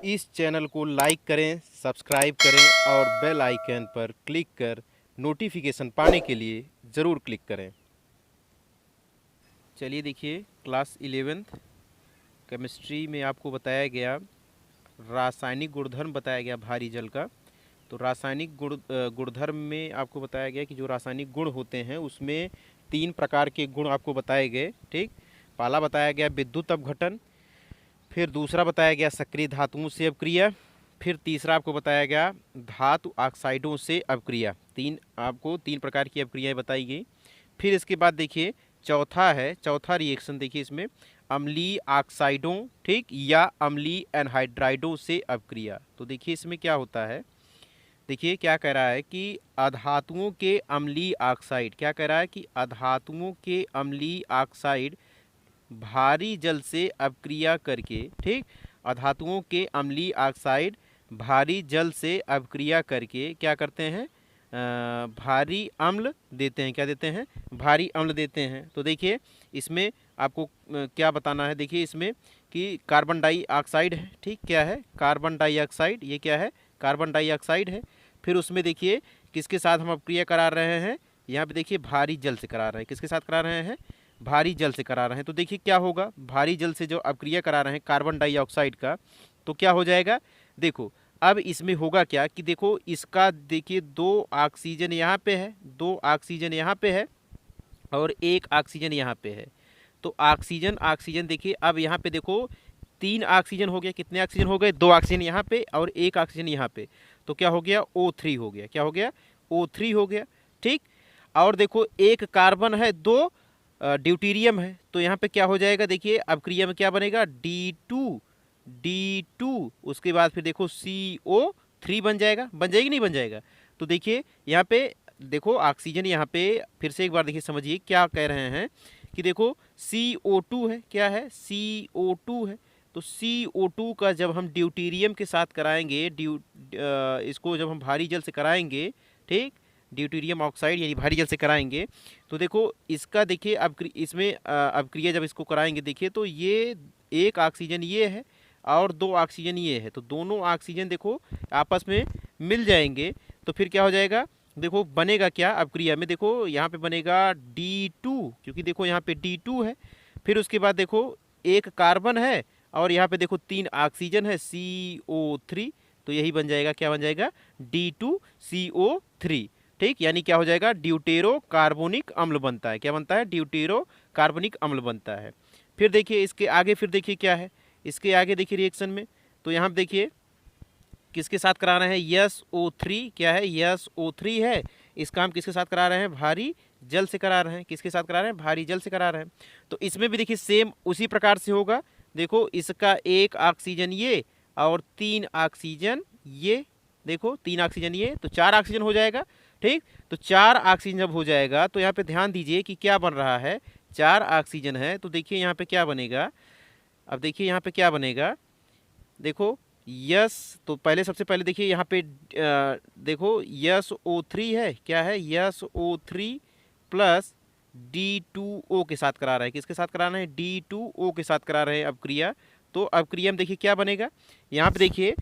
इस चैनल को लाइक करें, सब्सक्राइब करें और बेल आइकन पर क्लिक कर नोटिफिकेशन पाने के लिए ज़रूर क्लिक करें। चलिए देखिए, क्लास 11th केमिस्ट्री में आपको बताया गया रासायनिक गुणधर्म बताया गया भारी जल का। तो रासायनिक गुणधर्म में आपको बताया गया कि जो रासायनिक गुण होते हैं उसमें 3 प्रकार के गुण आपको बताए गए। ठीक, पहला बताया गया विद्युत अपघटन, फिर दूसरा बताया गया सक्रिय धातुओं से अपक्रिया, फिर तीसरा आपको बताया गया धातु ऑक्साइडों से अपक्रिया। आपको 3 प्रकार की अपक्रियाएं बताई गई। फिर इसके बाद देखिए चौथा रिएक्शन देखिए इसमें अम्लीय ऑक्साइडों, ठीक, या अम्लीय एनहाइड्राइडों से अपक्रिया। तो देखिए इसमें क्या होता है, देखिए क्या कह रहा है कि अधातुओं के अम्लीय ऑक्साइड, क्या कह रहा है कि अधातुओं के अम्लीय ऑक्साइड भारी जल से अपक्रिया करके, ठीक, अधातुओं के अम्लीय ऑक्साइड भारी जल से अपक्रिया करके क्या करते हैं, भारी अम्ल देते हैं। क्या देते हैं? भारी अम्ल देते हैं। तो देखिए इसमें आपको क्या बताना है, देखिए इसमें कि कार्बन डाइऑक्साइड है, ठीक, क्या है? कार्बन डाइऑक्साइड, ये क्या है? कार्बन डाइऑक्साइड है। फिर उसमें देखिए किसके साथ हम अपक्रिया करा रहे हैं, यहाँ पे देखिए भारी जल से करा रहे हैं। किसके साथ करा रहे हैं? भारी जल से करा रहे हैं। तो देखिए क्या होगा, भारी जल से जो अपक्रिया करा रहे हैं कार्बन डाइऑक्साइड का, तो क्या हो जाएगा, देखो अब इसमें होगा क्या कि देखो इसका देखिए 2 ऑक्सीजन यहाँ पे है, 2 ऑक्सीजन यहाँ पे है और 1 ऑक्सीजन यहाँ पे है। तो ऑक्सीजन ऑक्सीजन देखिए अब यहाँ पे देखो 3 ऑक्सीजन हो गया। कितने ऑक्सीजन हो गए? 2 ऑक्सीजन यहाँ पे और 1 ऑक्सीजन यहाँ पे। तो क्या हो गया? O3 हो गया। क्या हो गया? O3 हो गया, ठीक। और देखो 1 कार्बन है, 2 ड्यूटीरियम है। तो यहाँ पे क्या हो जाएगा, देखिए अपक्रिया में क्या बनेगा, D2 उसके बाद फिर देखो CO3 बन जाएगा। बन जाएगी नहीं बन जाएगा? तो देखिए यहाँ पे देखो ऑक्सीजन, यहाँ पे फिर से एक बार देखिए समझिए क्या कह रहे हैं कि देखो CO2 है, क्या है? CO2 है। तो CO2 का जब हम ड्यूटीरियम के साथ कराएंगे, इसको जब हम भारी जल से कराएंगे, ठीक, ड्यूटीरियम ऑक्साइड यानी भारी जल से कराएंगे, तो देखो इसका देखिए अब इसमें अपक्रिया जब इसको कराएंगे देखिए तो ये 1 ऑक्सीजन ये है और 2 ऑक्सीजन ये है। तो दोनों ऑक्सीजन देखो आपस में मिल जाएंगे। तो फिर क्या हो जाएगा, देखो बनेगा क्या अपक्रिया में, देखो यहाँ पे बनेगा D2, क्योंकि देखो यहाँ पे D2 है। फिर उसके बाद देखो 1 कार्बन है और यहाँ पे देखो 3 ऑक्सीजन है, CO3। तो यही बन जाएगा, क्या बन जाएगा, D2CO3, ठीक, यानी क्या हो जाएगा, ड्यूटेरो कार्बोनिक अम्ल बनता है। क्या बनता है? ड्यूटेरो कार्बोनिक अम्ल बनता है। फिर देखिए इसके आगे, फिर देखिए क्या है इसके आगे, देखिए रिएक्शन में, तो यहाँ पे देखिए किसके साथ करा रहे हैं, SO3, क्या है, SO3 है। इसका हम किसके साथ करा रहे हैं, भारी जल से करा रहे हैं। किसके साथ करा रहे हैं? भारी जल से करा रहे हैं। तो इसमें भी देखिए सेम उसी प्रकार से होगा। देखो इसका 1 ऑक्सीजन ये और 3 ऑक्सीजन ये, देखो 3 ऑक्सीजन ये, तो 4 ऑक्सीजन हो जाएगा, ठीक। तो 4 ऑक्सीजन जब हो जाएगा तो यहाँ पे ध्यान दीजिए कि क्या बन रहा है, 4 ऑक्सीजन है। तो देखिए यहाँ पे क्या बनेगा, अब देखिए यहाँ पे क्या बनेगा, देखो यस, तो पहले सबसे पहले देखिए यहाँ पे देखो SO3 है, क्या है, SO3 प्लस D2O के साथ करा रहे हैं। किसके साथ करा रहे हैं? D2O के साथ करा रहे हैं अपक्रिया। तो अपक्रिया में देखिए क्या बनेगा, यहाँ पे देखिए,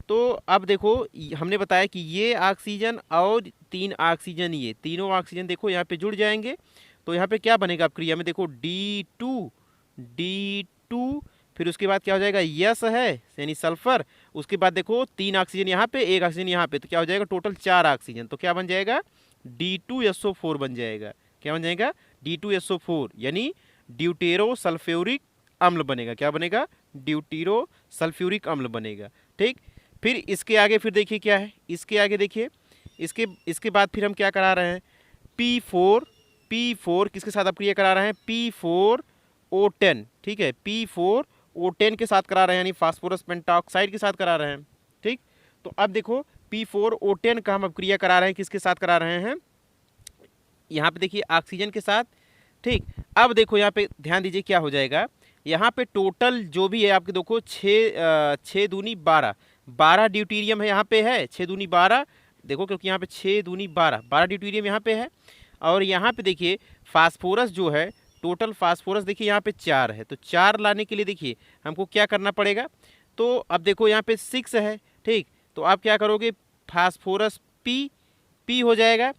तो अब देखो हमने बताया कि ये ऑक्सीजन और 3 ऑक्सीजन, ये तीनों ऑक्सीजन देखो यहाँ पे जुड़ जाएंगे। तो यहाँ पे क्या बनेगा अपक्रिया में, देखो D2 फिर उसके बाद क्या हो जाएगा, यस है यानी सल्फर। उसके बाद देखो 3 ऑक्सीजन यहाँ पे, 1 ऑक्सीजन यहाँ पे, तो क्या हो जाएगा, टोटल 4 ऑक्सीजन। तो क्या बन जाएगा, D2SO4 बन जाएगा। क्या बन जाएगा? D2SO4 यानी ड्यूटेरो सल्फ्यूरिक अम्ल बनेगा। क्या बनेगा? ड्यूटेरो सल्फ्यूरिक अम्ल बनेगा, ठीक। फिर इसके आगे फिर देखिए क्या है, इसके आगे देखिए इसके बाद फिर हम क्या करा रहे हैं, P4 किसके साथ अपक्रिया करा रहे हैं, P4O10, ठीक है, P4O10 के साथ करा रहे हैं, यानी फास्फोरस पेंटाऑक्साइड के साथ करा रहे हैं, ठीक। तो अब देखो P4O10 का हम अपक्रिया करा रहे हैं, किसके साथ करा रहे हैं, यहाँ पे देखिए ऑक्सीजन के साथ, ठीक। अब देखो यहाँ पे ध्यान दीजिए क्या हो जाएगा, यहाँ पे टोटल जो भी है आपके देखो 6 दूनी 12 ड्यूटीरियम है, यहाँ पे है 6 दूनी 12, देखो क्योंकि यहाँ पे 6 दूनी 12 ड्यूटीरियम यहाँ पे है। और यहाँ पे देखिए फास्फोरस जो है, टोटल फास्फोरस देखिए यहाँ पे 4 है। तो 4 लाने के लिए देखिए हमको क्या करना पड़ेगा, तो अब देखो यहाँ पे 6 है, ठीक। तो आप क्या करोगे, फास्फोरस पी हो जाएगा।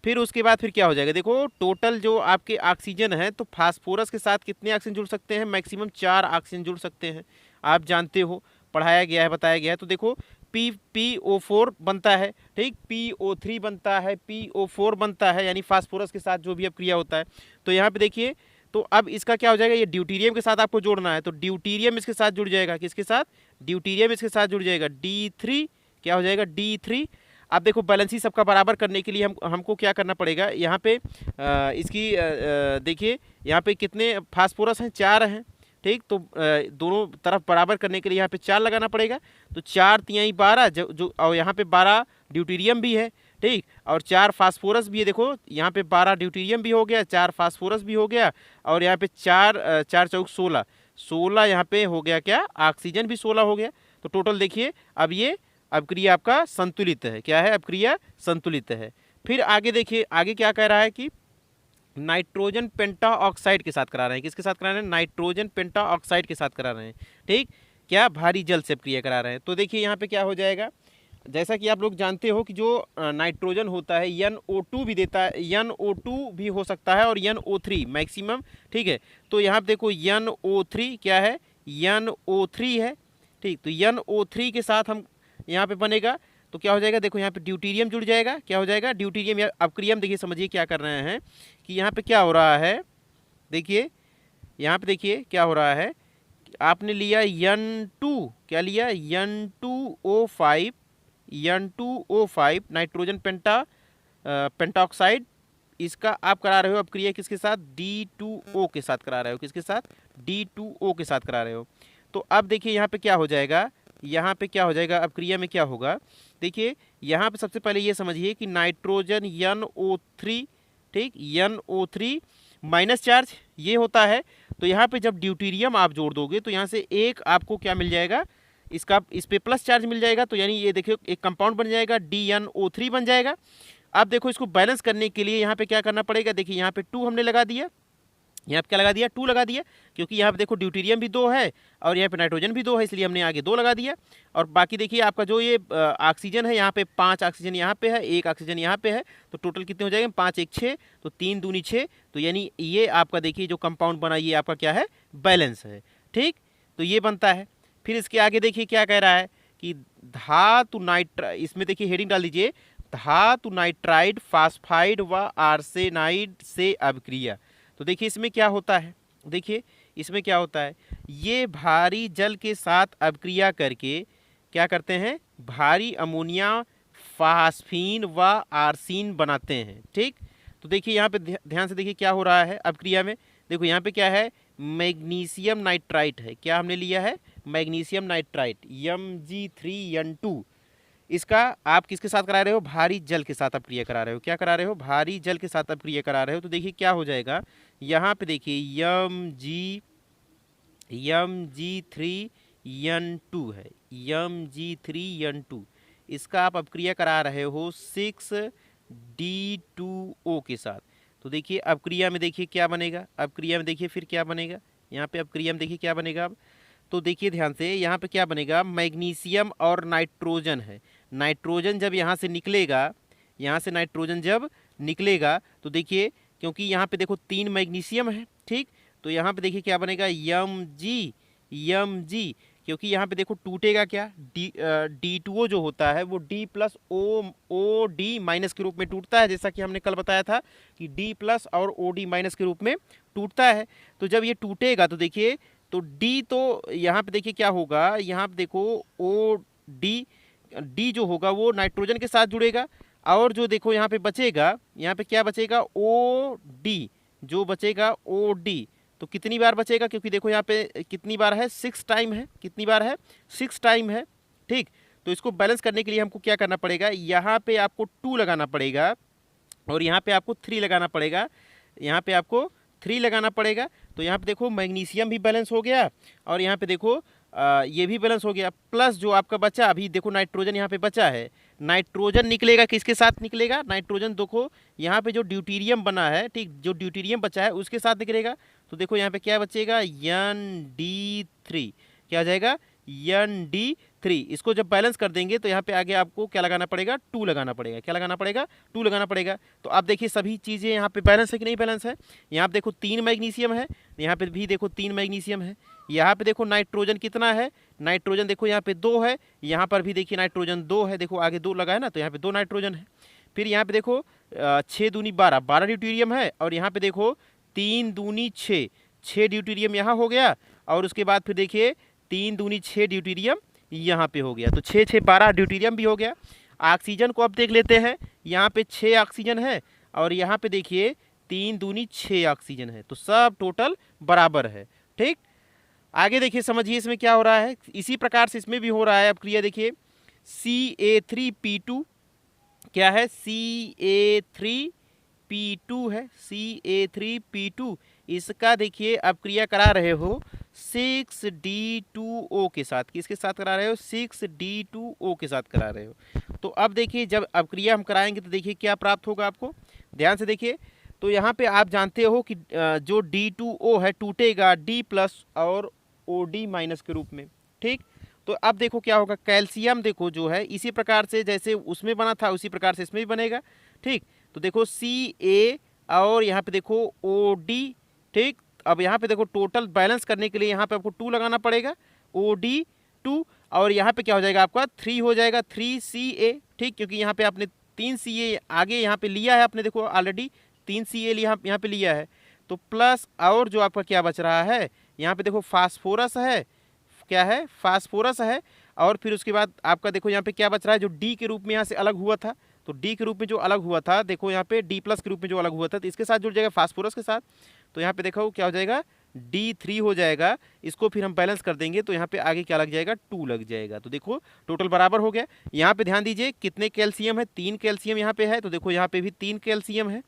फिर उसके बाद फिर क्या हो जाएगा, देखो टोटल जो आपके ऑक्सीजन है, तो फास्फोरस के साथ कितने ऑक्सीजन जुड़ सकते हैं, मैक्सिमम 4 ऑक्सीजन जुड़ सकते हैं। आप जानते हो, पढ़ाया गया है, बताया गया है। तो देखो PO4 बनता है, ठीक, PO3 बनता है, PO4 बनता है, यानी फास्फोरस के साथ जो भी अपक्रिया होता है। तो यहाँ पे देखिए, तो अब इसका क्या हो जाएगा, ये ड्यूटीरियम के साथ आपको जोड़ना है, तो ड्यूटीरियम इसके साथ जुड़ जाएगा, किसके साथ, ड्यूटीरियम इसके साथ जुड़ जाएगा, D3 क्या हो जाएगा, D3। अब देखो बैलेंसी सबका बराबर करने के लिए हमको क्या करना पड़ेगा, यहाँ पे इसकी देखिए यहाँ पे कितने फास्फोरस हैं, 4 हैं, ठीक। तो दोनों तरफ बराबर करने के लिए यहाँ पे 4 लगाना पड़ेगा। तो 4 तिहाई 12 जो और यहाँ पे 12 ड्यूटीरियम भी है, ठीक, और 4 फास्फोरस भी है। देखो यहाँ पे 12 ड्यूटीरियम भी हो गया, 4 फास्फोरस भी हो गया, और यहाँ पे 4 चौक 16 यहाँ पे हो गया क्या, ऑक्सीजन भी 16 हो गया। तो टोटल देखिए, अब ये अपक्रिया आपका संतुलित है, क्या है, अपक्रिया संतुलित है। फिर आगे देखिए, आगे क्या कह रहा है कि नाइट्रोजन पेंटाऑक्साइड के साथ करा रहे हैं, किसके साथ करा रहे हैं, नाइट्रोजन पेंटाऑक्साइड के साथ करा रहे हैं, ठीक, क्या, भारी जल से अपक्रिया करा रहे हैं। तो देखिए यहाँ पे क्या हो जाएगा, जैसा कि आप लोग जानते हो कि जो नाइट्रोजन होता है NO2 भी देता है, NO2 भी हो सकता है, और NO3 मैक्सिमम, ठीक है। तो यहाँ पे देखो NO3 क्या है, NO3 है, ठीक। तो NO3 के साथ हम यहाँ पे बनेगा, तो क्या हो जाएगा, देखो यहाँ पे ड्यूटीरियम जुड़ जाएगा, क्या हो जाएगा, ड्यूटीरियम या अपक्रियम। देखिए समझिए क्या कर रहे हैं कि यहाँ पे क्या हो रहा है, देखिए यहाँ पे देखिए क्या हो रहा है, आपने लिया N2, क्या लिया, N2O5 नाइट्रोजन पेंटाऑक्साइड, इसका आप करा रहे हो अपक्रिया किसके साथ, D2O के साथ करा रहे हो, किसके साथ, D2O के साथ करा रहे हो। तो अब देखिए यहाँ पे क्या हो जाएगा, यहाँ पे क्या हो जाएगा, अपक्रिया में क्या होगा, देखिए यहाँ पे सबसे पहले ये समझिए कि नाइट्रोजन NO3, ठीक, NO3 माइनस चार्ज ये होता है। तो यहाँ पे जब ड्यूटीरियम आप जोड़ दोगे, तो यहाँ से एक आपको क्या मिल जाएगा, इसका इस पे प्लस चार्ज मिल जाएगा। तो यानी ये देखिए एक कंपाउंड बन जाएगा, DNO3 बन जाएगा। अब देखो इसको बैलेंस करने के लिए यहाँ पे क्या करना पड़ेगा, देखिए यहाँ पे 2 हमने लगा दिया, यहाँ पे क्या लगा दिया, 2 लगा दिया, क्योंकि यहाँ पे देखो ड्यूटीरियम भी 2 है और यहाँ पे नाइट्रोजन भी 2 है, इसलिए हमने आगे 2 लगा दिया। और बाकी देखिए आपका जो ये ऑक्सीजन है, यहाँ पे 5 ऑक्सीजन यहाँ पे है, 1 ऑक्सीजन यहाँ पे है, तो टोटल कितने हो जाएंगे, 5 1 6, तो 3 दूनी 6। तो यानी ये आपका देखिए जो कंपाउंड बना, ये आपका क्या है, बैलेंस है, ठीक। तो ये बनता है। फिर इसके आगे देखिए क्या कह रहा है कि धातु नाइट्राइड, इसमें देखिए हेडिंग डाल दीजिए, धातु नाइट्राइड फास्फाइड व आर्सेनाइड से अभिक्रिया। तो देखिए इसमें क्या होता है, देखिए इसमें क्या होता है, ये भारी जल के साथ अभिक्रिया करके क्या करते हैं, भारी अमोनिया फास्फीन व आर्सीन बनाते हैं, ठीक। तो देखिए यहाँ पे ध्यान से देखिए क्या हो रहा है अभिक्रिया में, देखो यहाँ पे क्या है, मैग्नीशियम नाइट्राइट है, क्या हमने लिया है, मैग्नीशियम नाइट्राइट Mg3N2। इसका आप किसके साथ करा रहे हो, भारी जल के साथ अपक्रिया करा रहे हो, क्या करा रहे हो, भारी जल के साथ अपक्रिया करा रहे हो। तो देखिए क्या हो जाएगा, यहाँ पे देखिए Mg3N2 है, Mg3N2, इसका आप अपक्रिया करा रहे हो 6D2O के साथ। तो देखिए अपक्रिया में देखिए क्या बनेगा, अपक्रिया में देखिए फिर क्या बनेगा, यहाँ पे अपक्रिया में देखिए क्या बनेगा। तो देखिए ध्यान से यहाँ पे क्या बनेगा, मैग्नीशियम और नाइट्रोजन है, नाइट्रोजन जब यहाँ से निकलेगा, यहाँ से नाइट्रोजन जब निकलेगा, तो देखिए क्योंकि यहाँ पे देखो 3 मैग्नीशियम है, ठीक। तो यहाँ पे देखिए क्या बनेगा, Mg, क्योंकि यहाँ पे देखो टूटेगा क्या, D2O जो होता है वो D+OD- के रूप में टूटता है, जैसा कि हमने कल बताया था कि D+ और OD- के रूप में टूटता है। तो जब ये टूटेगा तो देखिए, तो D तो यहाँ पे देखिए क्या होगा, यहाँ पे देखो D जो होगा वो नाइट्रोजन के साथ जुड़ेगा, और जो देखो यहाँ पे बचेगा, यहाँ पे क्या बचेगा, OD, जो बचेगा OD, तो कितनी बार बचेगा, क्योंकि देखो यहाँ पे कितनी बार है, 6 टाइम है, कितनी बार है, 6 टाइम है, ठीक। तो इसको बैलेंस करने के लिए हमको क्या करना पड़ेगा, यहाँ पे आपको 2 लगाना पड़ेगा और यहाँ पे आपको 3 लगाना पड़ेगा, यहाँ पे आपको 3 लगाना पड़ेगा। तो यहाँ पे देखो मैग्नीशियम भी बैलेंस हो गया और यहाँ पे देखो ये भी बैलेंस हो गया, प्लस जो आपका बचा, अभी देखो नाइट्रोजन यहाँ पे बचा है, नाइट्रोजन निकलेगा किसके साथ निकलेगा, नाइट्रोजन देखो यहाँ पे जो ड्यूटीरियम बना है, ठीक, जो ड्यूटीरियम बचा है उसके साथ निकलेगा। तो देखो यहाँ पे क्या बचेगा, ND3, क्या आ जाएगा, ND3। इसको जब बैलेंस कर देंगे तो यहाँ पे आगे आपको क्या लगाना पड़ेगा, 2 लगाना पड़ेगा। क्या लगाना पड़ेगा, 2 लगाना पड़ेगा। तो आप देखिए सभी चीज़ें यहाँ पे बैलेंस है कि नहीं बैलेंस है। यहाँ पे देखो 3 मैग्नीशियम है, यहाँ पे भी देखो 3 मैग्नीशियम है। यहाँ पे देखो नाइट्रोजन कितना है, नाइट्रोजन देखो यहाँ पे 2 है, यहाँ पर भी देखिए नाइट्रोजन 2 है, देखो आगे 2 लगा है ना, तो यहाँ पे 2 नाइट्रोजन है। फिर यहाँ पे देखो 6 दूनी 12, 12 ड्यूटेरियम है। और यहाँ पे देखो 3 दूनी 6, 6 ड्यूटेरियम यहाँ हो गया। और उसके बाद फिर देखिए 3 दूनी 6 ड्यूटेरियम यहाँ पे हो गया। तो 6 6 12 ड्यूटेरियम भी हो गया। ऑक्सीजन को अब देख लेते हैं, यहाँ पे 6 ऑक्सीजन है और यहाँ पे देखिए 3 दूनी 6 ऑक्सीजन है। तो सब टोटल बराबर है। ठीक, आगे देखिए समझिए इसमें क्या हो रहा है। इसी प्रकार से इसमें भी हो रहा है। अब क्रिया देखिए CA3P2, क्या है, CA3P2 है, CA3P2। इसका देखिए अब क्रिया करा रहे हो 6D2O के साथ। किसके साथ करा रहे हो, 6D2O के साथ करा रहे हो। तो अब देखिए जब अब क्रिया हम कराएंगे तो देखिए क्या प्राप्त होगा आपको, ध्यान से देखिए। तो यहाँ पे आप जानते हो कि जो D2O है टूटेगा D+ और OD- के रूप में। ठीक, तो अब देखो क्या होगा, कैल्शियम देखो जो है इसी प्रकार से जैसे उसमें बना था उसी प्रकार से इसमें भी बनेगा। ठीक, तो देखो Ca और यहाँ पे देखो OD। ठीक, अब यहाँ पे देखो टोटल बैलेंस करने के लिए यहाँ पे आपको 2 लगाना पड़ेगा, OD2। और यहाँ पे क्या हो जाएगा आपका 3 हो जाएगा, 3Ca। ठीक, क्योंकि यहाँ पे आपने 3 Ca आगे यहाँ पे लिया है, आपने देखो ऑलरेडी 3 Ca यहाँ पे लिया है। तो प्लस और जो आपका क्या बच रहा है, यहाँ पे देखो फास्फोरस है, क्या है, फास्फोरस है। और फिर उसके बाद आपका देखो यहाँ पे क्या बच रहा है, जो D के रूप में यहाँ से अलग हुआ था। तो D के रूप में जो अलग हुआ था, देखो यहाँ पे D+ के रूप में जो अलग हुआ था, तो इसके साथ जुड़ जाएगा फास्फोरस के साथ। तो यहाँ पे देखो क्या हो जाएगा, D3 हो जाएगा। इसको फिर हम बैलेंस कर देंगे तो यहाँ पे आगे क्या लग जाएगा, 2 लग जाएगा। तो देखो टोटल बराबर हो गया। यहाँ पे ध्यान दीजिए कितने कैल्शियम है, 3 कैल्शियम यहाँ पे है। तो देखो यहाँ पे भी 3 कैल्शियम है।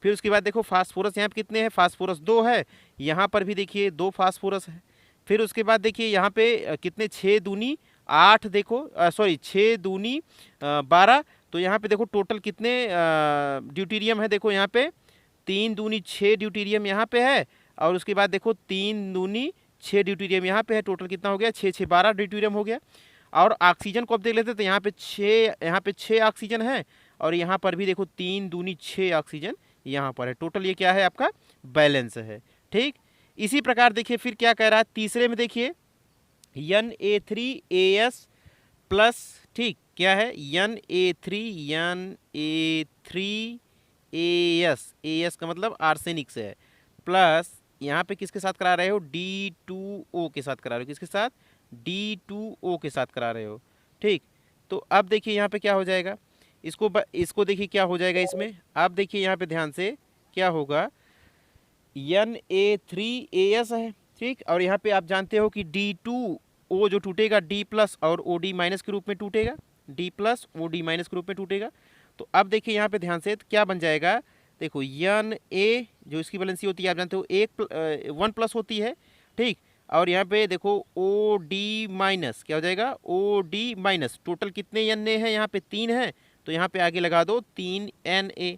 फिर उसके बाद देखो फास्फोरस यहाँ पे कितने हैं, फास्फोरस 2 है। यहाँ पर भी देखिए 2 फास्फोरस है। फिर उसके बाद देखिए यहाँ पे कितने, 6 दूनी 8, देखो सॉरी 6 दूनी 12। तो यहाँ पे देखो टोटल कितने ड्यूटेरियम है, देखो यहाँ पे 3 दूनी 6 ड्यूटेरियम यहाँ पे है। और उसके बाद देखो 3 दूनी 6 ड्यूटेरियम यहाँ पे है। टोटल कितना हो गया, 6 6 12 ड्यूटेरियम हो गया। और ऑक्सीजन को अब देख लेते हैं, तो यहाँ पे 6 ऑक्सीजन है। और यहाँ पर भी देखो 3 दूनी 6 ऑक्सीजन यहाँ पर है। टोटल ये क्या है आपका, बैलेंस है। ठीक, इसी प्रकार देखिए फिर क्या कह रहा है तीसरे में, देखिए Na3As प्लस। ठीक, क्या है, Na3As का मतलब आर्सेनिक से है, प्लस यहाँ पे किसके साथ करा रहे हो, D2O के साथ करा रहे हो। किसके साथ, D2O के साथ करा रहे हो। ठीक, तो अब देखिए यहाँ पे क्या हो जाएगा, इसको देखिए क्या हो जाएगा इसमें। अब देखिए यहाँ पे ध्यान से क्या होगा, Na3As है। ठीक, और यहाँ पे आप जानते हो कि D2O जो टूटेगा D+ और OD- के रूप में टूटेगा, D+ OD- के रूप में टूटेगा। तो अब देखिए यहाँ पे ध्यान से तो क्या बन जाएगा, देखो Na जो इसकी वैलेंसी होती है आप जानते हो 1+ होती है। ठीक, और यहाँ पे देखो OD- क्या हो जाएगा, OD-। टोटल कितने Na है, यहाँ पे 3 है। तो यहाँ पे आगे लगा दो 3 Na।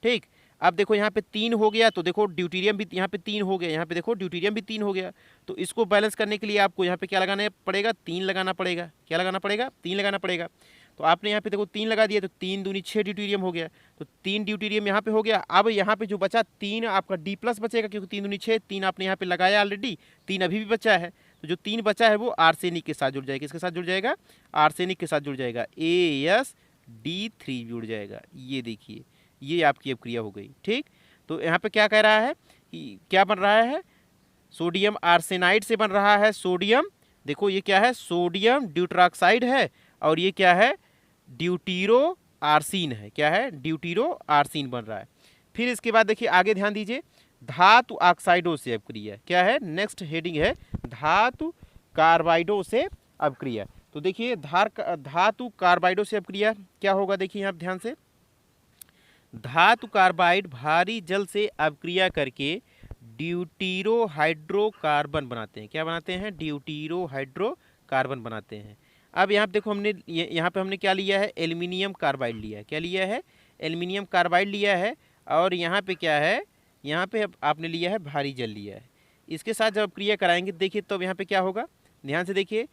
ठीक, अब देखो यहाँ पे 3 हो गया, तो देखो ड्यूटेरियम भी यहाँ पे 3 हो गया, यहाँ पे देखो ड्यूटेरियम भी 3 हो गया। तो इसको बैलेंस करने के लिए आपको यहाँ पे क्या लगाना पड़ेगा, 3 लगाना पड़ेगा। क्या लगाना पड़ेगा, 3 लगाना पड़ेगा। तो आपने यहाँ पे देखो 3 लगा दिया, तो 3 दूनी 6 ड्यूटेरियम हो गया। तो 3 ड्यूटेरियम यहाँ पे हो गया। अब यहाँ पे जो बचा 3 आपका D+ बचेगा, क्योंकि 3 दूनी 6, 3 आपने यहाँ पे लगाया ऑलरेडी, 3 अभी भी बचा है। तो जो 3 बचा है वो आर्सेनिक के साथ जुड़ जाएगा। किसके साथ जुड़ जाएगा, आर्सेनिक के साथ जुड़ जाएगा, AsD3 जुड़ जाएगा। ये देखिए ये आपकी अब क्रिया हो गई। ठीक, तो यहाँ पे क्या कह रहा है कि क्या बन रहा है, सोडियम आर्सेनाइड से बन रहा है सोडियम। देखो ये क्या है, सोडियम ड्यूट्रॉक्साइड है। और ये क्या है, ड्यूटीरो आर्सिन है। क्या है, ड्यूटीरो आर्सिन बन रहा है। फिर इसके बाद देखिए आगे ध्यान दीजिए, धातु ऑक्साइडों से अपक्रिया। क्या है, नेक्स्ट हेडिंग है धातु कार्बाइडों से अपक्रिया। तो देखिए धातु कार्बाइडों से अपक्रिया क्या होगा, देखिए यहाँ ध्यान से, धातु कार्बाइड भारी जल से अपक्रिया करके ड्यूटीरो हाइड्रोकार्बन बनाते हैं। क्या बनाते हैं, ड्यूटीरो हाइड्रोकार्बन बनाते हैं। अब यहाँ पे देखो हमने यहाँ पे हमने क्या लिया है, एल्युमिनियम कार्बाइड लिया है। क्या लिया है, एल्युमिनियम कार्बाइड लिया है। और यहाँ पे क्या है, यहाँ पे आपने लिया है भारी जल लिया है। इसके साथ जब क्रिया कराएंगे देखिए तो अब यहाँ पे क्या होगा, ध्यान से देखिए,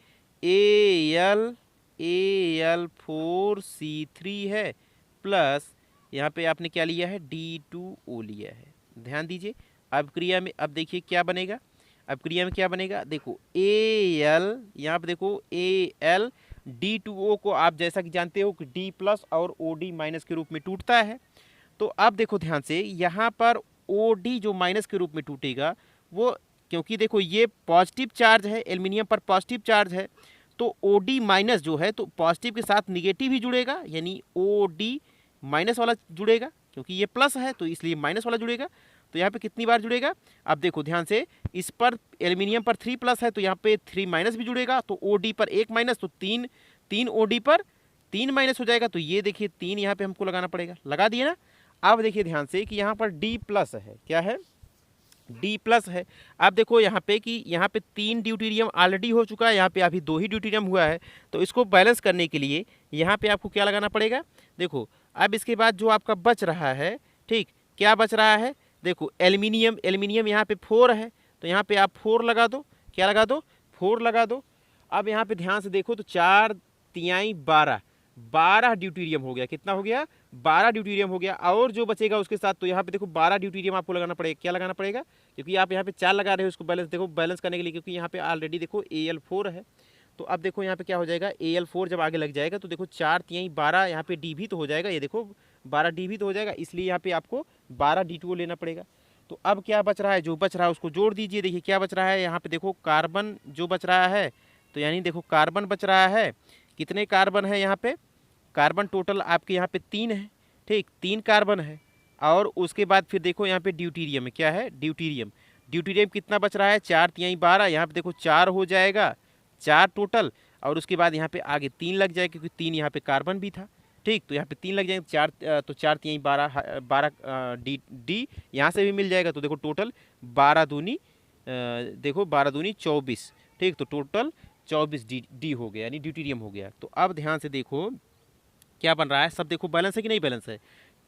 Al4C3 है, प्लस यहाँ पे आपने क्या लिया है, D2O लिया है। ध्यान दीजिए, अब क्रिया में अब देखिए क्या बनेगा, अब क्रिया में क्या बनेगा, देखो Al, यहाँ पे देखो Al D2O को आप जैसा कि जानते हो कि D प्लस और OD माइनस के रूप में टूटता है। तो अब देखो ध्यान से, यहाँ पर OD जो माइनस के रूप में टूटेगा वो, क्योंकि देखो ये पॉजिटिव चार्ज है, एल्युमिनियम पर पॉजिटिव चार्ज है, तो OD माइनस जो है तो पॉजिटिव के साथ निगेटिव ही जुड़ेगा, यानी OD माइनस वाला जुड़ेगा, क्योंकि ये प्लस है तो इसलिए माइनस वाला जुड़ेगा। तो यहाँ पे कितनी बार जुड़ेगा, अब देखो ध्यान से, इस पर एल्युमिनियम पर 3 प्लस है तो यहाँ पे 3 माइनस भी जुड़ेगा, तो OD पर 1 माइनस, तो 3 OD पर 3 माइनस हो जाएगा। तो ये देखिए 3 यहाँ पे हमको लगाना पड़ेगा, लगा दिए ना। अब देखिए ध्यान से कि यहाँ पर D प्लस है, क्या है, D प्लस है। अब देखो यहाँ पे कि यहाँ पे 3 ड्यूटेरियम ऑलरेडी हो चुका है, यहाँ पे अभी 2 ही ड्यूटेरियम हुआ है, तो इसको बैलेंस करने के लिए यहाँ पे आपको क्या लगाना पड़ेगा, देखो अब इसके बाद जो आपका बच रहा है, ठीक, क्या बच रहा है, देखो एल्युमिनियम, एल्युमिनियम यहाँ पे 4 है, तो यहाँ पे आप 4 लगा दो, क्या लगा दो, 4 लगा दो। अब यहाँ पे ध्यान से देखो तो 4 तिहाई 12 ड्यूटेरियम हो गया, कितना हो गया, 12 ड्यूटेरियम हो गया। और जो बचेगा उसके साथ, तो यहाँ पे देखो 12 ड्यूटेरियम आपको लगाना पड़ेगा, क्या लगाना पड़ेगा, क्योंकि आप यहाँ पे 4 लगा रहे हो, उसको बैलेंस देखो, बैलेंस करने के लिए, क्योंकि यहाँ पे ऑलरेडी देखो Al4 है। तो अब देखो यहाँ पे क्या हो जाएगा, Al4 जब आगे लग जाएगा तो देखो 4 तिहाई 12, यहाँ पे D भी तो हो जाएगा, ये देखो 12 D भी तो हो जाएगा, इसलिए यहाँ पे आपको 12 D2O लेना पड़ेगा। तो अब क्या बच रहा है, जो बच रहा है उसको जोड़ दीजिए। देखिए क्या बच रहा है, यहाँ पे देखो कार्बन जो बच रहा है, तो यानी देखो कार्बन बच रहा है, कितने कार्बन है यहाँ पे, कार्बन टोटल आपके यहाँ पे 3 है, ठीक, 3 कार्बन है। और उसके बाद फिर देखो यहाँ पे ड्यूटीरियम है, क्या है, ड्यूटीरियम, ड्यूटीरियम कितना बच रहा है, 4 तिहाई 12, यहाँ पे देखो 4 हो जाएगा, 4 टोटल। और उसके बाद यहाँ पे आगे 3 लग जाए, क्योंकि 3 यहाँ पे कार्बन भी था, ठीक, तो यहाँ पे 3 लग जाएंगे, 4, तो 4 तिहाई 12 डी यहाँ से भी मिल जाएगा। तो देखो टोटल 12 दूनी, देखो 12 दूनी 24, ठीक, तो टोटल 24 डी हो गया, यानी ड्यूटीरियम हो गया। तो अब ध्यान से देखो क्या बन रहा है, सब देखो बैलेंस है कि नहीं बैलेंस है,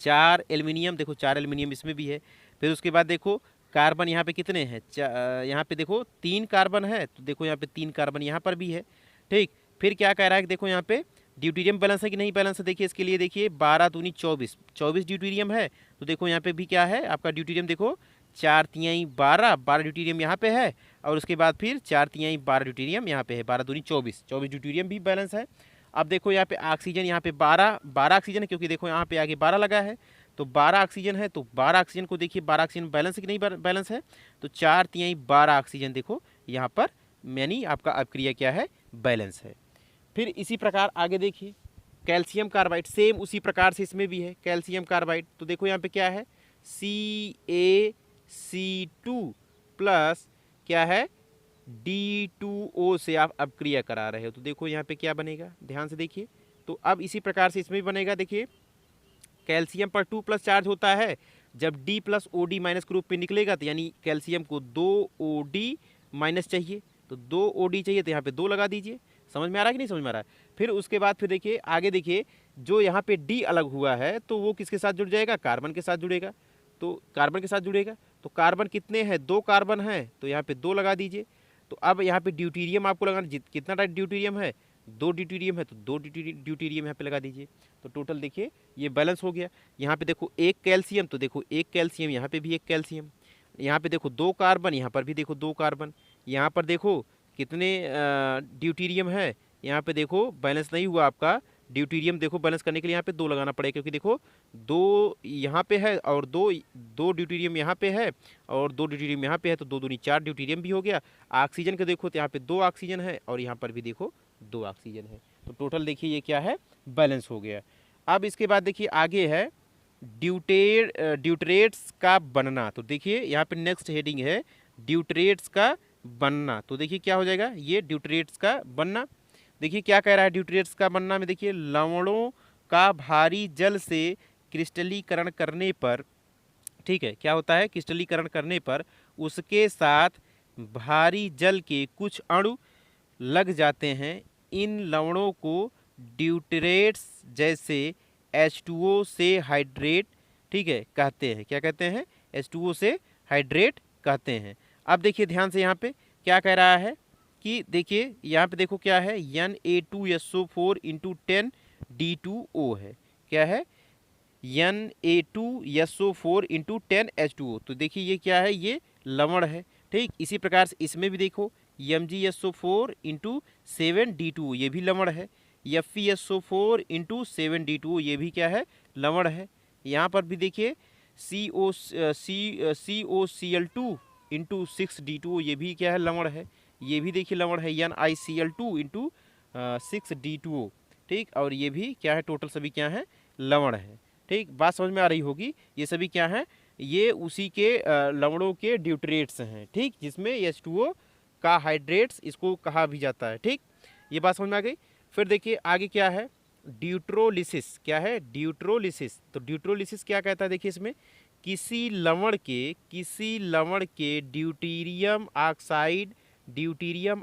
4 एल्युमिनियम, देखो 4 एल्युमिनियम इसमें भी है। फिर उसके बाद देखो कार्बन यहाँ पे कितने हैं, यहाँ पे देखो 3 कार्बन है, तो देखो यहाँ पे 3 कार्बन यहाँ पर भी है, ठीक। फिर क्या कह रहा है कि देखो यहाँ पे ड्यूटीरियम बैलेंस है कि नहीं बैलेंस है, देखिए इसके लिए देखिए 12 दूनी 24 ड्यूटीरियम है। तो देखो यहाँ पे भी क्या है आपका ड्यूटीरियम, देखो 4 तिहाई 12 ड्यूटीरियम यहाँ पे है, और उसके बाद फिर 4 तिहाई 12 ड्यूटीरियम यहाँ पे है, 12 दूनी 24 ड्यूटीरियम भी बैलेंस है। अब देखो यहाँ पे ऑक्सीजन, यहाँ पे 12 ऑक्सीजन है, क्योंकि देखो यहाँ पे आगे 12 लगा है, तो 12 ऑक्सीजन है। तो 12 ऑक्सीजन को देखिए, 12 ऑक्सीजन बैलेंस है कि नहीं बैलेंस है, तो 4 तिहाई 12 ऑक्सीजन देखो यहाँ पर, यानी आपका अभिक्रिया क्या है, बैलेंस है। फिर इसी प्रकार आगे देखिए कैल्शियम कार्बाइड, सेम उसी प्रकार से इसमें भी है कैल्शियम कार्बाइड। तो देखो यहाँ पे क्या है, CaC2 प्लस क्या है, D2O से आप अपक्रिया करा रहे हो। तो देखो यहाँ पे क्या बनेगा, ध्यान से देखिए। तो अब इसी प्रकार से इसमें भी बनेगा, देखिए कैल्शियम पर 2 प्लस चार्ज होता है, जब D प्लस OD माइनस के रूप में निकलेगा, तो यानी कैल्शियम को 2 OD माइनस चाहिए, तो 2 OD चाहिए, तो यहाँ पे 2 लगा दीजिए। समझ में आ रहा है कि नहीं समझ में आ रहा है। फिर उसके बाद फिर देखिए आगे, देखिए जो यहाँ पे D अलग हुआ है तो वो किसके साथ जुड़ जाएगा, कार्बन के साथ जुड़ेगा, तो कार्बन के साथ जुड़ेगा। तो कार्बन कितने हैं, 2 कार्बन हैं, तो यहाँ पे 2 लगा दीजिए। तो अब यहाँ पे ड्यूटीरियम आपको लगाना, कितना टाइप ड्यूटीरियम है, 2 ड्यूटीरियम है, तो 2 ड्यूटीरियम यहाँ पे लगा दीजिए। तो टोटल देखिए ये बैलेंस हो गया। यहाँ पे देखो 1 कैल्शियम, तो देखो 1 कैल्शियम, यहाँ पे भी 1 कैल्शियम, यहाँ पे देखो 2 कार्बन, यहाँ पर भी देखो 2 कार्बन, यहाँ पर देखो कितने ड्यूटीरियम है, यहाँ पे देखो बैलेंस नहीं हुआ आपका ड्यूटीरियम, देखो बैलेंस करने के लिए यहाँ पे 2 लगाना पड़ेगा, क्योंकि देखो 2 यहाँ पे है और 2 ड्यूटीरियम यहाँ पे है और 2 ड्यूटीरियम यहाँ पे है, तो 2 दूनी 4 ड्यूटीरियम भी हो गया। ऑक्सीजन का देखो तो यहाँ पे 2 ऑक्सीजन है और यहाँ पर भी देखो 2 ऑक्सीजन है। तो टोटल देखिए ये क्या है, बैलेंस हो गया। अब इसके बाद देखिए आगे है ड्यूटरेट्स का बनना। तो देखिए यहाँ पे नेक्स्ट हेडिंग है ड्यूटरेट्स का बनना। तो देखिए क्या हो जाएगा, ये ड्यूटरेट्स का बनना। देखिए क्या कह रहा है ड्यूटरेट्स का बनना में, देखिए लवणों का भारी जल से क्रिस्टलीकरण करने पर, ठीक है, क्या होता है, क्रिस्टलीकरण करने पर उसके साथ भारी जल के कुछ अणु लग जाते हैं। इन लवणों को ड्यूटरेट्स जैसे H2O से हाइड्रेट, ठीक है, कहते हैं, क्या कहते हैं, H2O से हाइड्रेट कहते हैं। अब देखिए ध्यान से यहाँ पे क्या कह रहा है, कि देखिए यहाँ पे देखो क्या है, Na2SO4 इंटू 10D2O है। क्या है? Na2SO4 into 10H2O। तो देखिए ये क्या है, ये लवण है। ठीक, इसी प्रकार से इसमें भी देखो MgSO4 इंटू 7D2O, ये भी लवण है। FeSO4 इंटू 7D2O, ये भी क्या है, लवण है। यहाँ पर भी देखिए COCl2 इंटू 6D2O, ये भी क्या है, लवण है। ये भी देखिए लवण है, NiCl2 इंटू 6D2O। ठीक, और ये भी क्या है, टोटल सभी क्या है, लवण है। ठीक, बात समझ में आ रही होगी। ये सभी क्या हैं, ये उसी के लवणों के ड्यूटरेट्स हैं। ठीक, जिसमें H2O का हाइड्रेट्स इसको कहा भी जाता है। ठीक, ये बात समझ में आ गई। फिर देखिए आगे क्या है, ड्यूट्रोलिसिस। क्या है? ड्यूट्रोलिसिस। तो ड्यूट्रोलिसिस क्या कहता है, देखिए इसमें किसी लवण के ड्यूटीरियम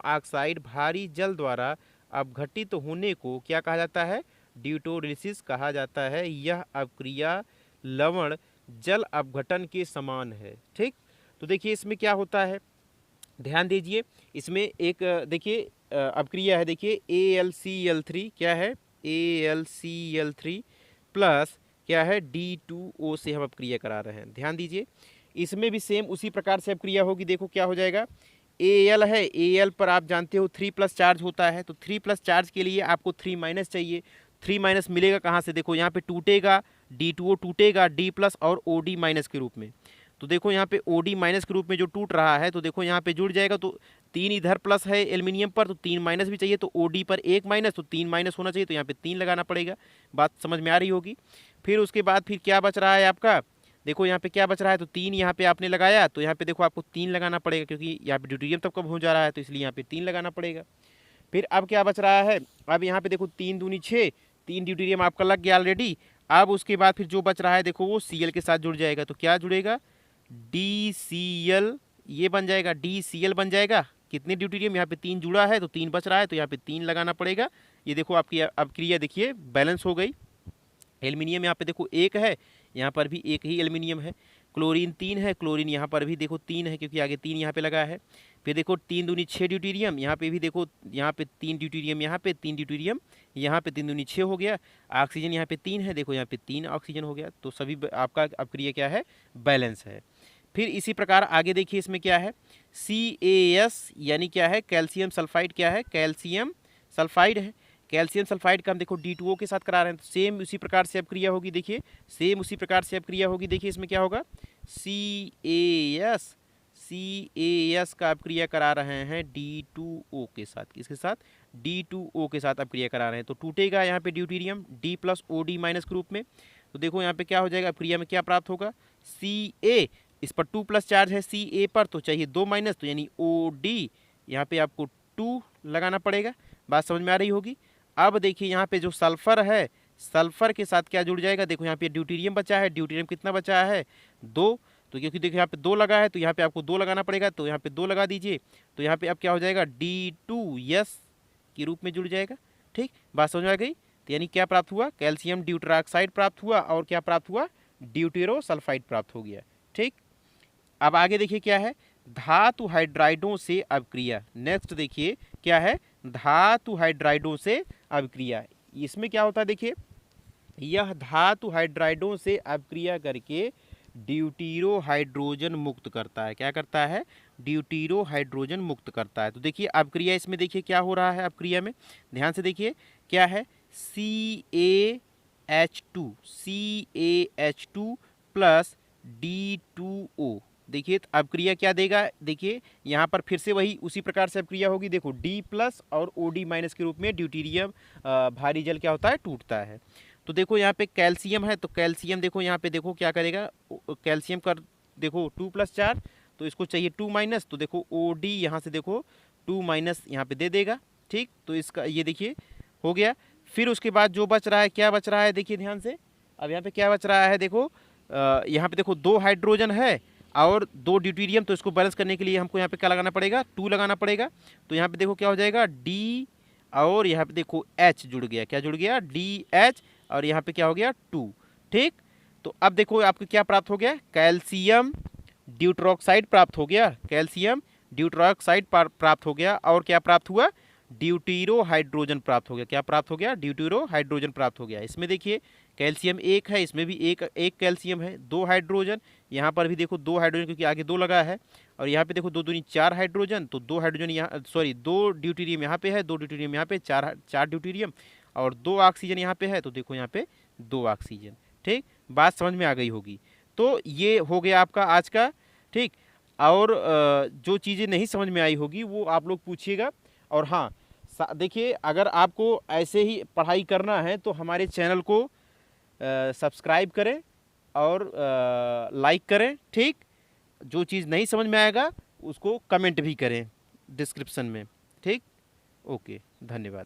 ऑक्साइड भारी जल द्वारा अपघटित होने को क्या कहा जाता है, ड्यूट्रोलिसिस कहा जाता है। यह अपक्रिया लवण जल अपघटन के समान है। ठीक, तो देखिए इसमें क्या होता है, ध्यान दीजिए। इसमें एक देखिए अपक्रिया है, देखिए AlCl3। क्या है? AlCl3 प्लस क्या है, D2O से हम अपक्रिया करा रहे हैं। ध्यान दीजिए, इसमें भी सेम उसी प्रकार से अपक्रिया होगी। देखो क्या हो जाएगा, Al है, Al पर आप जानते हो 3+ चार्ज होता है, तो 3+ चार्ज के लिए आपको 3- चाहिए। 3- मिलेगा कहाँ से, देखो यहाँ पे टूटेगा, D2O टूटेगा D+ और OD- के रूप में। तो देखो यहाँ पे OD- के रूप में जो टूट रहा है, तो देखो यहाँ पे जुड़ जाएगा। तो 3 इधर प्लस है एल्यूमिनियम पर, तो 3- भी चाहिए, तो OD पर 1-, तो 3- होना चाहिए, तो यहाँ पे 3 लगाना पड़ेगा। बात समझ में आ रही होगी। फिर उसके बाद फिर क्या बच रहा है आपका, देखो यहाँ पे क्या बच रहा है, तो 3 यहाँ पे आपने लगाया, तो यहाँ पे देखो आपको 3 लगाना पड़ेगा, क्योंकि यहाँ पे ड्यूटेरियम तब कब हो जा रहा है, तो इसलिए यहाँ पे 3 लगाना पड़ेगा। फिर अब क्या बच रहा है, अब यहाँ पे देखो 3 दूनी 6, 3 ड्यूटेरियम आपका लग गया ऑलरेडी। अब उसके बाद फिर जो बच रहा है देखो वो Cl के साथ जुड़ जाएगा, तो क्या जुड़ेगा, DCl, ये बन जाएगा, DCl बन जाएगा। कितने ड्यूटेरियम, यहाँ पे 3 जुड़ा है, तो 3 बच रहा है, तो यहाँ पे 3 लगाना पड़ेगा। ये देखो आपकी अपक्रिया देखिए बैलेंस हो गई। एल्यूमिनियम यहाँ पे देखो 1 है, यहाँ पर भी 1 ही एल्यूमिनियम है। क्लोरीन 3 है, क्लोरीन यहाँ पर भी देखो 3 है, क्योंकि आगे 3 यहाँ पे लगा है। फिर देखो 3 दूनी 6 ड्यूटेरियम, यहाँ पे भी देखो, यहाँ पे 3 ड्यूटेरियम, यहाँ पे 3 ड्यूटेरियम, यहाँ पे 3 दूनी 6 हो गया। ऑक्सीजन यहाँ पे 3 है, देखो यहाँ पे 3 ऑक्सीजन हो गया। तो सभी आपका अपक्रिया क्या है, बैलेंस है। फिर इसी प्रकार आगे देखिए इसमें क्या है, CaS यानी क्या है, कैल्शियम सल्फाइड। क्या है, कैल्शियम सल्फाइड है। कैल्शियम सल्फाइड का हम देखो D2O के साथ करा रहे हैं, तो सेम उसी प्रकार से अपक्रिया होगी। देखिए सेम उसी प्रकार से अपक्रिया होगी। देखिए इसमें क्या होगा, CaS का अपक्रिया करा रहे हैं D2O के साथ। किसके साथ, D2O के साथ अपक्रिया करा रहे हैं, तो टूटेगा यहाँ पे ड्यूटेरियम D+ OD- के रूप में। तो देखो यहाँ पे क्या हो जाएगा, अपक्रिया में क्या प्राप्त होगा, Ca, इस पर 2+ चार्ज है Ca पर, तो चाहिए 2-, तो यानी OD, यहाँ पे आपको 2 लगाना पड़ेगा। बात समझ में आ रही होगी। अब देखिए यहाँ पे जो सल्फर है, सल्फर के साथ क्या जुड़ जाएगा, देखो यहाँ पे ड्यूटेरियम बचा है। ड्यूटेरियम कितना बचा है, 2, तो क्योंकि देखो यहाँ पे 2 लगा है, तो यहाँ पे आपको 2 लगाना पड़ेगा, तो यहाँ पे 2 लगा दीजिए। तो यहाँ पे अब क्या हो जाएगा, D2S के रूप में जुड़ जाएगा। ठीक, बात समझ में आ गई। तो यानी क्या प्राप्त हुआ, कैल्शियम ड्यूटरॉक्साइड प्राप्त हुआ, और क्या प्राप्त हुआ, ड्यूटेरो सल्फाइड प्राप्त हो गया। ठीक, अब आगे देखिए क्या है, धातु हाइड्राइडों से अपक्रिया। नेक्स्ट देखिए क्या है, धातु हाइड्राइडों से अपक्रिया। इसमें क्या होता है, देखिए यह धातु हाइड्राइडों से अपक्रिया करके ड्यूटीरो हाइड्रोजन मुक्त करता है। क्या करता है, ड्यूटीरो हाइड्रोजन मुक्त करता है। तो देखिए अपक्रिया इसमें देखिए क्या हो रहा है, अपक्रिया में ध्यान से देखिए क्या है, CaH2 प्लस D2O। देखिए तो अपक्रिया क्या देगा, देखिए यहाँ पर फिर से वही उसी प्रकार से अपक्रिया होगी। देखो D+ और OD- के रूप में ड्यूटीरियम भारी जल क्या होता है, टूटता है। तो देखो यहाँ पे कैल्शियम है, तो कैल्शियम देखो यहाँ पे देखो क्या करेगा, कैल्शियम कर देखो 2+ चार्ज, तो इसको चाहिए 2-, तो देखो OD यहाँ से देखो 2- यहाँ पे दे देगा। ठीक, तो इसका ये देखिए हो गया। फिर उसके बाद जो बच रहा है, क्या बच रहा है, देखिए ध्यान से। अब यहाँ पे क्या बच रहा है, देखो यहाँ पे देखो 2 हाइड्रोजन है और 2 ड्यूटेरियम, तो इसको बैलेंस करने के लिए हमको यहाँ पे क्या लगाना पड़ेगा, 2 लगाना पड़ेगा। तो यहाँ पे देखो क्या हो जाएगा, D, और यहाँ पे देखो H जुड़ गया। क्या जुड़ गया, DH, और यहाँ पे क्या हो गया, 2। ठीक, तो अब देखो आपको क्या प्राप्त हो गया, कैल्शियम ड्यूट्रॉक्साइड प्राप्त हो गया। कैल्शियम ड्यूटेरोक्साइड प्राप्त हो गया और क्या प्राप्त हुआ, ड्यूटीरो हाइड्रोजन प्राप्त हो गया। क्या प्राप्त हो गया, ड्यूटीरो हाइड्रोजन प्राप्त हो गया। इसमें देखिए कैल्शियम एक है, इसमें भी एक एक कैल्शियम है, 2 हाइड्रोजन, यहाँ पर भी देखो 2 हाइड्रोजन क्योंकि आगे 2 लगा है, और यहाँ पे देखो 2 दूनी 4 हाइड्रोजन, तो 2 हाइड्रोजन यहाँ, सॉरी 2 ड्यूटीरियम यहाँ पे है, 2 ड्यूटीरियम यहाँ पे, 4 ड्यूटीरियम, और 2 ऑक्सीजन यहाँ पे है, तो देखो यहाँ पे 2 ऑक्सीजन। ठीक, बात समझ में आ गई होगी। तो ये हो गया आपका आज का। ठीक, और जो चीज़ें नहीं समझ में आई होगी वो आप लोग पूछिएगा। और हाँ, देखिए अगर आपको ऐसे ही पढ़ाई करना है तो हमारे चैनल को सब्सक्राइब करें और लाइक करें। ठीक, जो चीज़ नहीं समझ में आएगा उसको कमेंट भी करें डिस्क्रिप्शन में। ठीक, ओके, धन्यवाद।